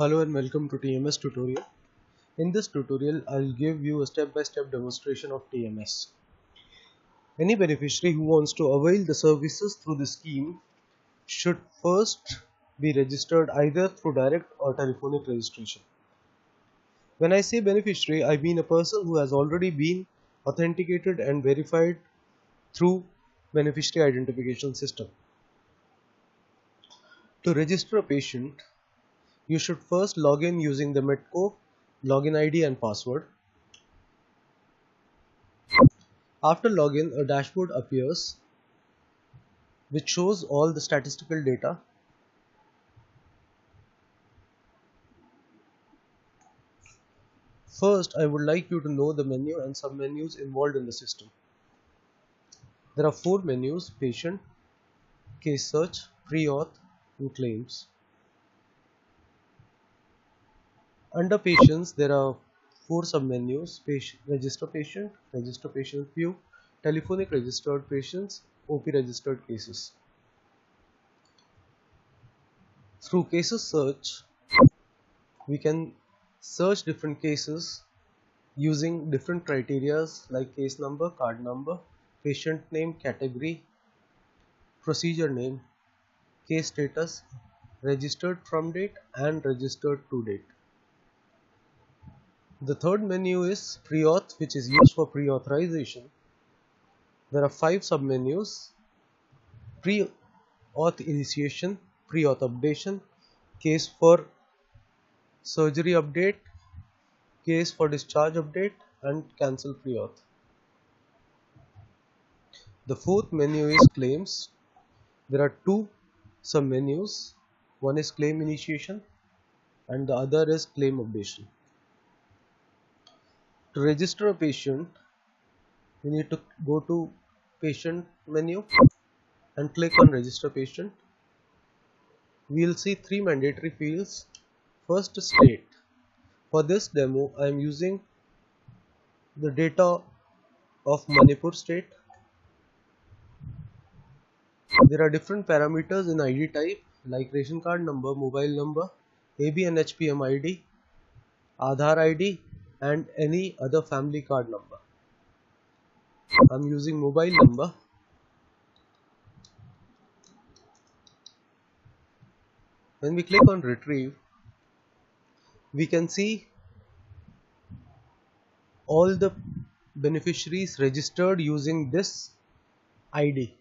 Hello and welcome to TMS tutorial. In this tutorial, I'll give you a step-by-step demonstration of TMS. Any beneficiary who wants to avail the services through the scheme should first be registered either through direct or telephonic registration. When I say beneficiary, I mean a person who has already been authenticated and verified through beneficiary identification system. To register a patient, you should first log in using the medeco login ID and password. After login, a dashboard appears which shows all the statistical data. First, I would like you to know the menu and submenus involved in the system. There are 4 menus: patient, case search, pre-auth, and claims. Under patients, there are 4 submenus: register patient view, telephonic registered patients, OP registered cases. Through cases search, we can search different cases using different criteria like case number, card number, patient name, category, procedure name, case status, registered from date and registered to date. The third menu is pre-auth, which is used for pre-authorization. There are 5 submenus: pre-auth initiation, pre-auth updation, case for surgery update, case for discharge update, and cancel pre-auth. The fourth menu is claims. There are 2 submenus. One is claim initiation and the other is claim updation. To register a patient, we need to go to patient menu and click on register patient. We will see 3 mandatory fields. First is state. For this demo, I am using the data of Manipur state. There are different parameters in ID type like ration card number, mobile number, AB and HPM ID, Aadhaar ID, and any other family card number. I am using mobile number. When we click on retrieve, we can see all the beneficiaries registered using this ID.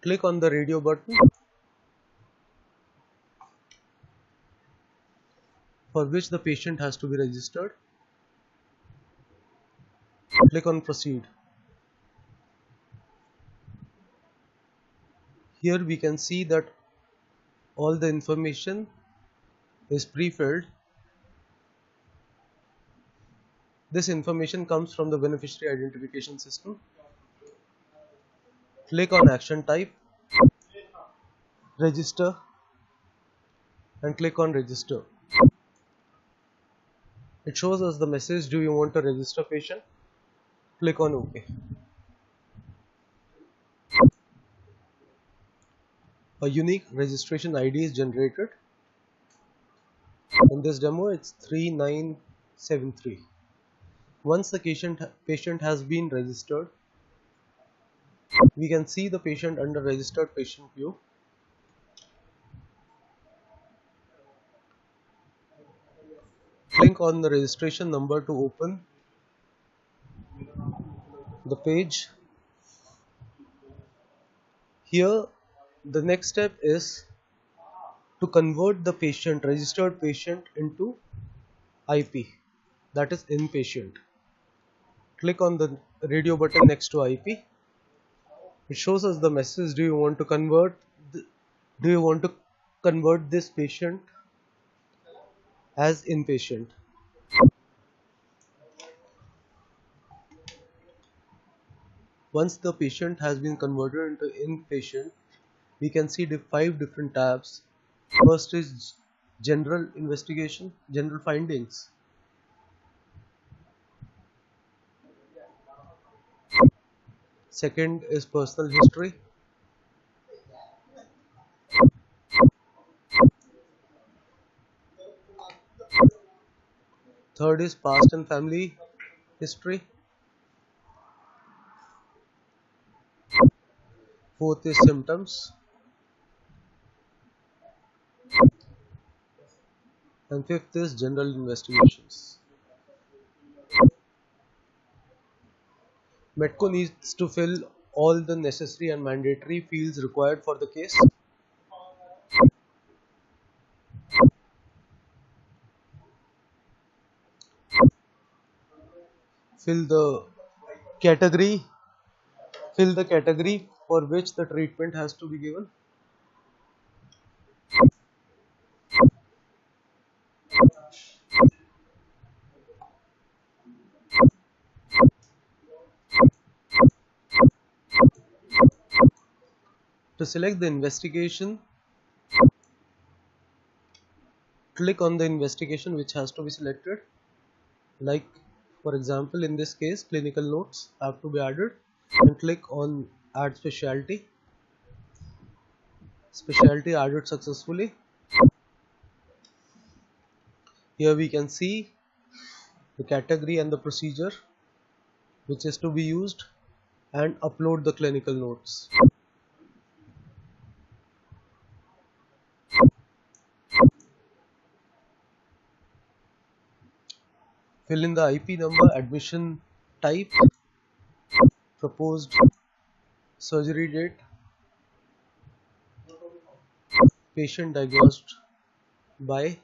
Click on the radio button for which the patient has to be registered. Click on proceed. Here we can see that all the information is pre-filled. This information comes from the beneficiary identification system. Click on action type, register, and click on register. It shows us the message, do you want to register patient? Click on OK. A unique registration ID is generated. In this demo, it's 3973. Once the patient has been registered, we can see the patient under registered patient view. Click on the registration number to open the page. Here, the next step is to convert the registered patient into IP, that is inpatient. Click on the radio button next to IP. It shows us the message, do you want to convert this patient as inpatient? Once the patient has been converted into inpatient, we can see the 5 different tabs. First is general investigation, general findings. Second is personal history. Third is past and family history. Fourth is symptoms. And fifth is general investigations. Medco needs to fill all the necessary and mandatory fields required for the case. Fill the category, fill the category for which the treatment has to be given. To select the investigation, click on the investigation which has to be selected. Like for example, in this case, clinical notes have to be added, and click on add specialty. Specialty added successfully. Here we can see the category and the procedure which is to be used, and upload the clinical notes. Fill in the IP number, admission type, proposed surgery date, patient diagnosed by.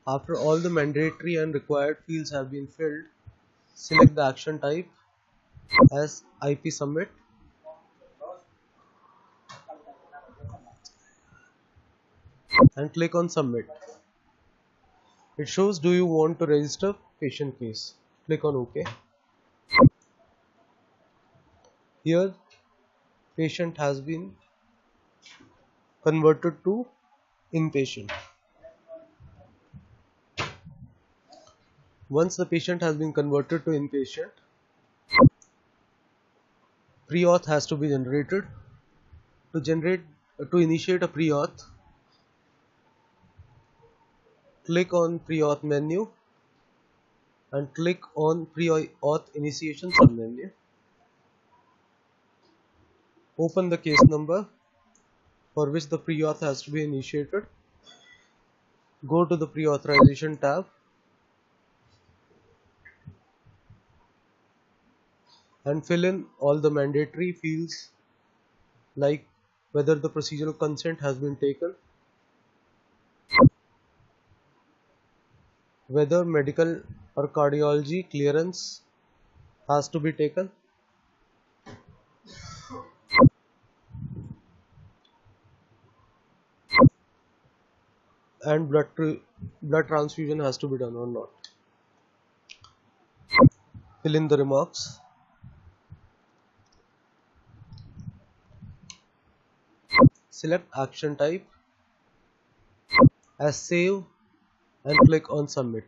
After all the mandatory and required fields have been filled, select the action type as IP submit, and click on submit. It shows do you want to register patient case. Click on OK. Here patient has been converted to inpatient. Once the patient has been converted to inpatient, pre-auth has to be generated. To initiate a pre-auth, click on pre-auth menu and click on pre-auth initiation submenu. Open the case number for which the pre-auth has to be initiated. Go to the pre-authorization tab and fill in all the mandatory fields like whether the procedural consent has been taken, whether medical or cardiology clearance has to be taken, and blood transfusion has to be done or not. Fill in the remarks. Select action type as save and click on submit.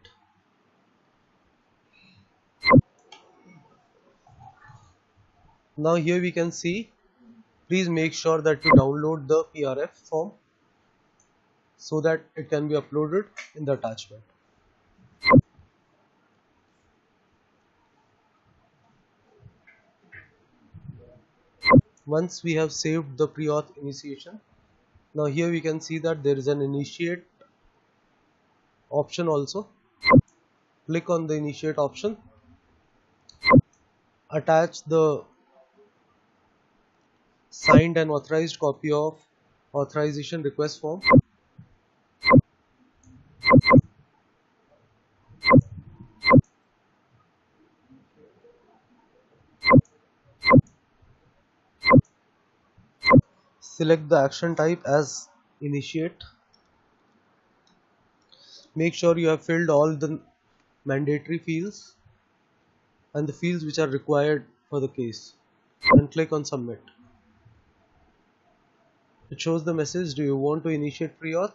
Now here we can see, please make sure that you download the PRF form so that it can be uploaded in the attachment. Once we have saved the pre-auth initiation, now here we can see that there is an initiate option also. Click on the initiate option, attach the signed and authorized copy of authorization request form. Select the action type as initiate. Make sure you have filled all the mandatory fields and the fields which are required for the case, and click on submit. It shows the message, do you want to initiate pre-auth?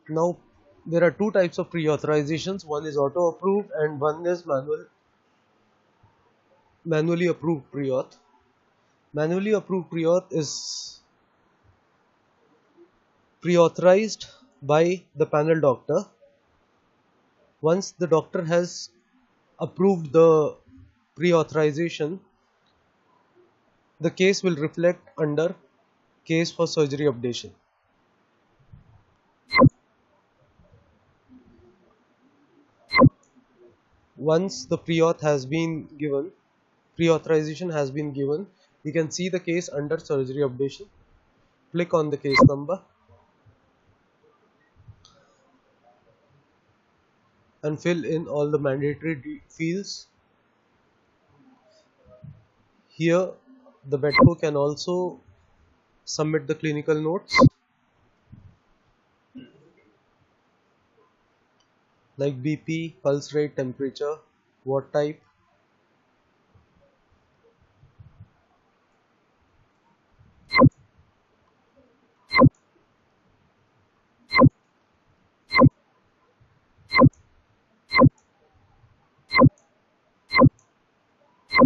Now there are two types of pre-authorizations. One is auto approved and one is manually approved pre-auth. Manually approved pre-auth is pre-authorized by the panel doctor. Once the doctor has approved the pre-authorization, the case will reflect under case for surgery updation. Once the pre-authorization has been given, you can see the case under surgery updation. Click on the case number and fill in all the mandatory fields. Here, the medeco can also submit the clinical notes like BP, pulse rate, temperature, ward type.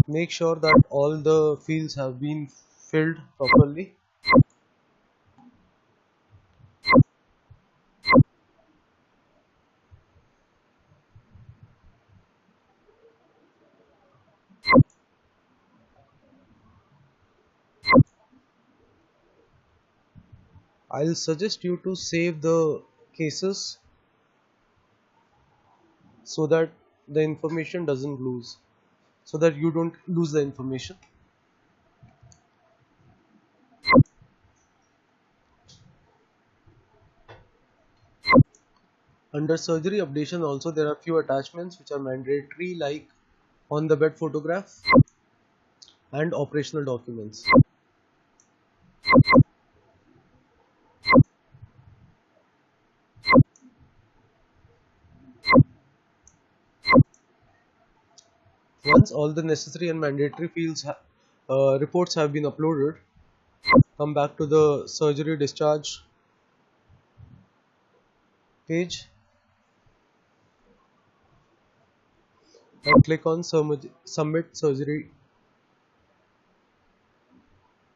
Make sure that all the fields have been filled properly. I'll suggest you to save the cases so that the information doesn't lose, so that you don't lose the information. Under surgery updation also there are few attachments which are mandatory, like on the bed photograph and operational documents. Once all the necessary and mandatory reports have been uploaded, come back to the surgery discharge page and click on submit surgery.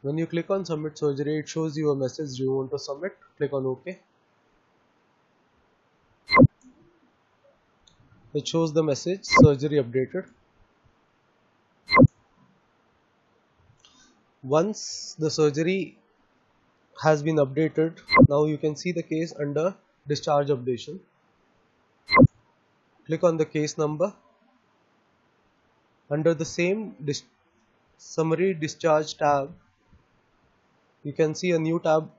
When you click on submit surgery, it shows you a message, do you want to submit? Click on OK. It shows the message surgery updated. Once the surgery has been updated, now you can see the case under discharge updation. Click on the case number. Under the same summary discharge tab, you can see a new tab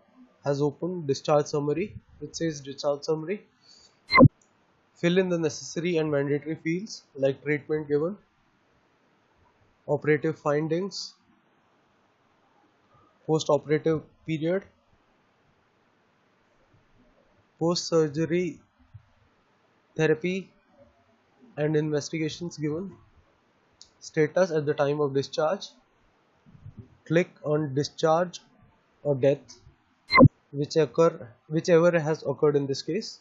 has opened, discharge summary. It says discharge summary. Fill in the necessary and mandatory fields like treatment given, operative findings, post-operative period, post-surgery therapy and investigations given, status at the time of discharge. Click on discharge or death, whichever has occurred in this case.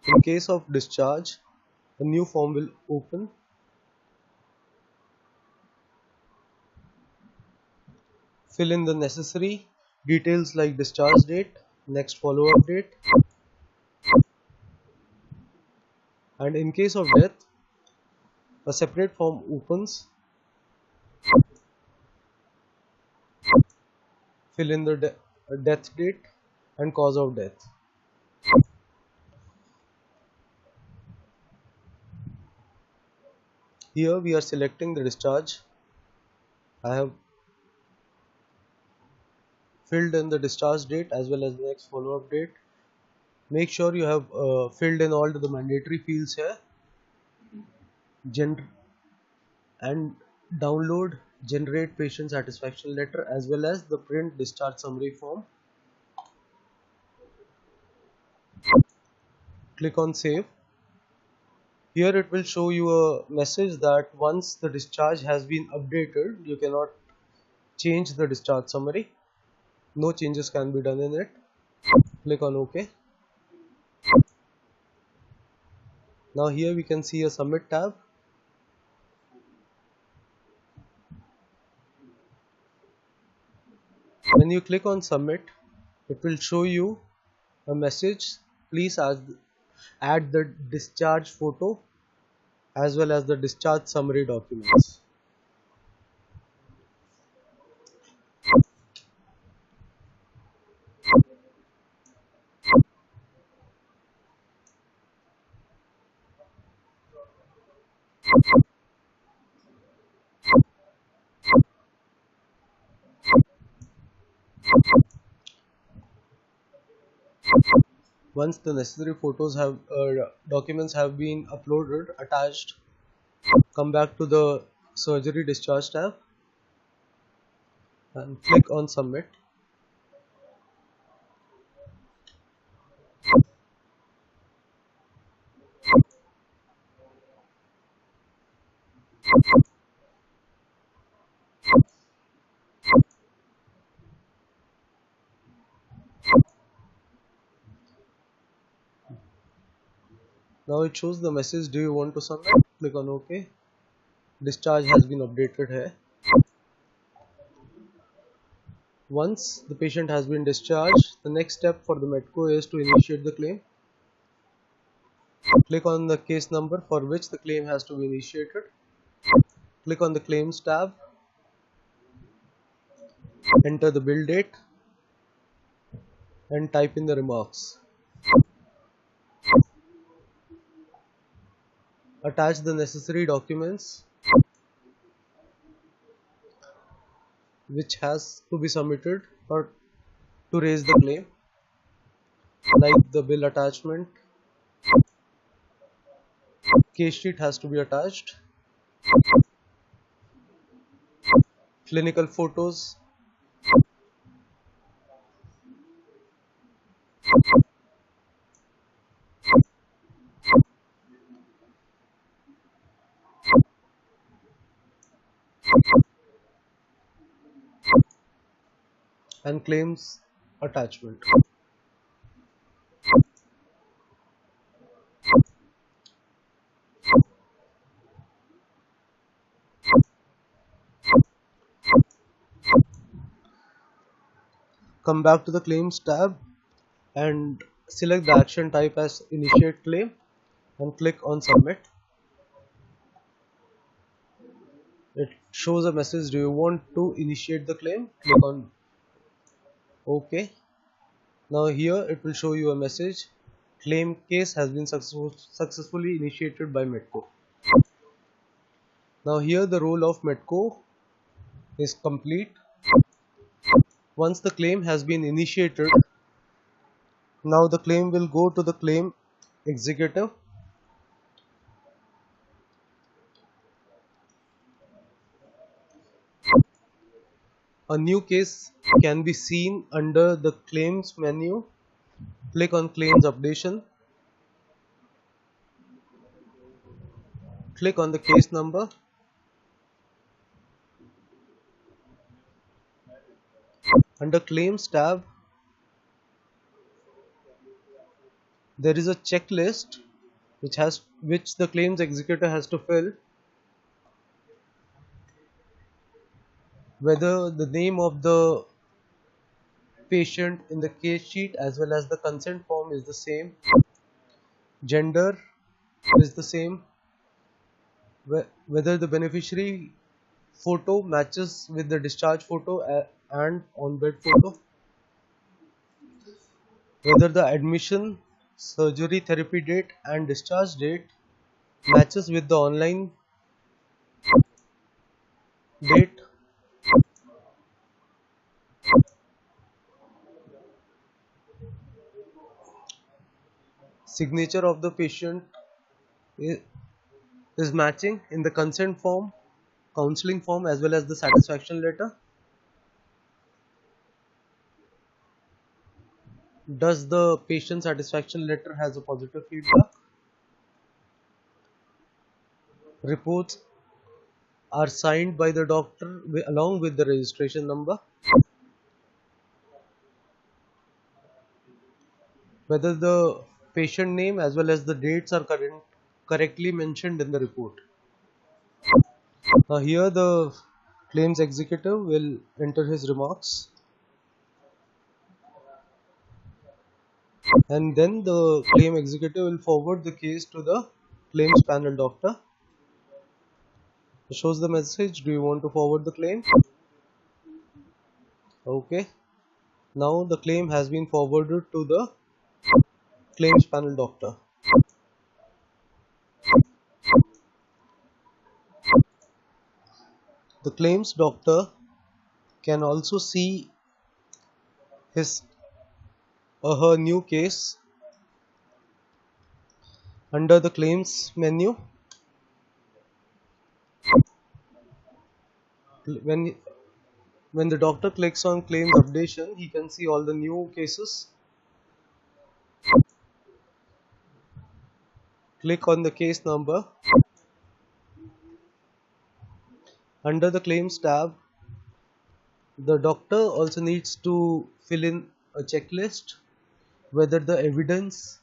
In case of discharge, a new form will open. Fill in the necessary details like discharge date, next follow-up date, and in case of death, a separate form opens. Fill in the death date and cause of death. Here we are selecting the discharge. I have filled in the discharge date as well as the next follow-up date. Make sure you have filled in all the mandatory fields here. And download generate patient satisfaction letter as well as the print discharge summary form. Click on save. Here it will show you a message that once the discharge has been updated, you cannot change the discharge summary. No changes can be done in it. Click on OK. Now here we can see a submit tab. When you click on submit, it will show you a message. Please add the discharge photo as well as the discharge summary documents. Once the necessary documents have been uploaded, attached, come back to the surgery discharge tab and click on submit. Now it shows the message, do you want to submit? Click on OK. Discharge has been updated here. Once the patient has been discharged, the next step for the medeco is to initiate the claim. Click on the case number for which the claim has to be initiated. Click on the claims tab. Enter the bill date and type in the remarks. Attach the necessary documents which has to be submitted or to raise the claim, like the bill attachment. Case sheet has to be attached. Clinical photos. And claims attachment. Come back to the claims tab and select the action type as initiate claim and click on submit. It shows a message, do you want to initiate the claim? Click on OK. Now here it will show you a message, claim case has been successfully initiated by medeco. Now here the role of medeco is complete. Once the claim has been initiated, now the claim will go to the claim executive. A new case can be seen under the claims menu. Click on claims updation. Click on the case number. Under claims tab, there is a checklist which the claims executor has to fill, whether the name of the patient in the case sheet as well as the consent form is the same, gender is the same, whether the beneficiary photo matches with the discharge photo and on-bed photo, whether the admission, surgery, therapy date and discharge date matches with the online date, signature of the patient is matching in the consent form, counseling form as well as the satisfaction letter. Does the patient satisfaction letter has a positive feedback? Reports are signed by the doctor along with the registration number. Whether the patient name as well as the dates are correctly mentioned in the report. Now here the claims executive will enter his remarks. and then the claim executive will forward the case to the claims panel doctor. It shows the message, do you want to forward the claim? Okay. Now the claim has been forwarded to the claims panel doctor. The claims doctor can also see his or her new case under the claims menu. When when the doctor clicks on claims updation, he can see all the new cases. Click on the case number. Under the claims tab, the doctor also needs to fill in a checklist whether the evidence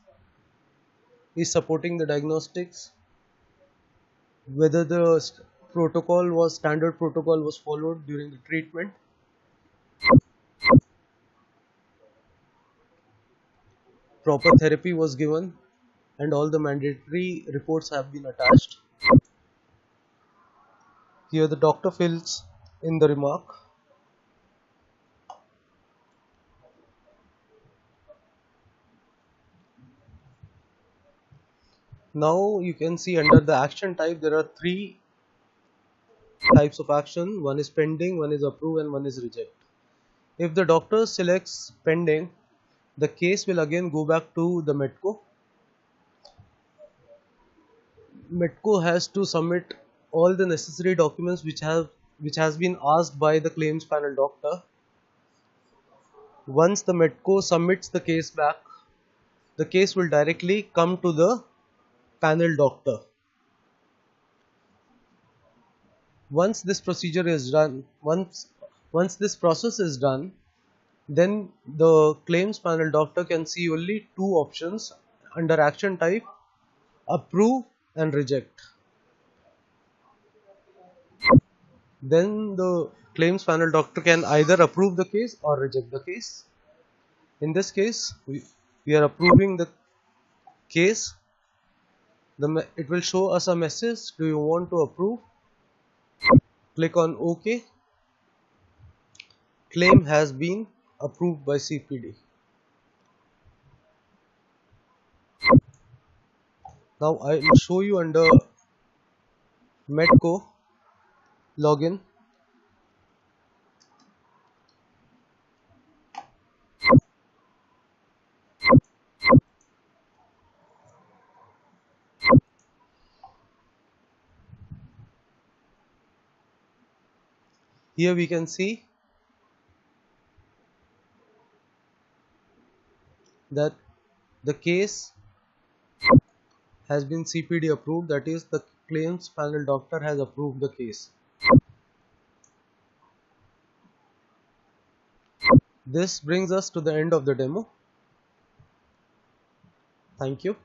is supporting the diagnostics, whether the standard protocol was followed during the treatment, proper therapy was given, and all the mandatory reports have been attached. Here the doctor fills in the remark. Now you can see under the action type there are three types of action. One is pending, one is approve, and one is reject. If the doctor selects pending, the case will again go back to the medeco. Medeco has to submit all the necessary documents which has been asked by the claims panel doctor. Once the medeco submits the case back, the case will directly come to the panel doctor. Once this procedure is done, once this process is done, then the claims panel doctor can see only two options under action type: approve and reject. Then the claims panel doctor can either approve the case or reject the case. In this case, we are approving the case. It will show us a message, do you want to approve? Click on OK. Claim has been approved by CPD. Now I will show you under medeco login. Here we can see that the case has been CPD approved, that is the claims panel doctor has approved the case. This brings us to the end of the demo. Thank you.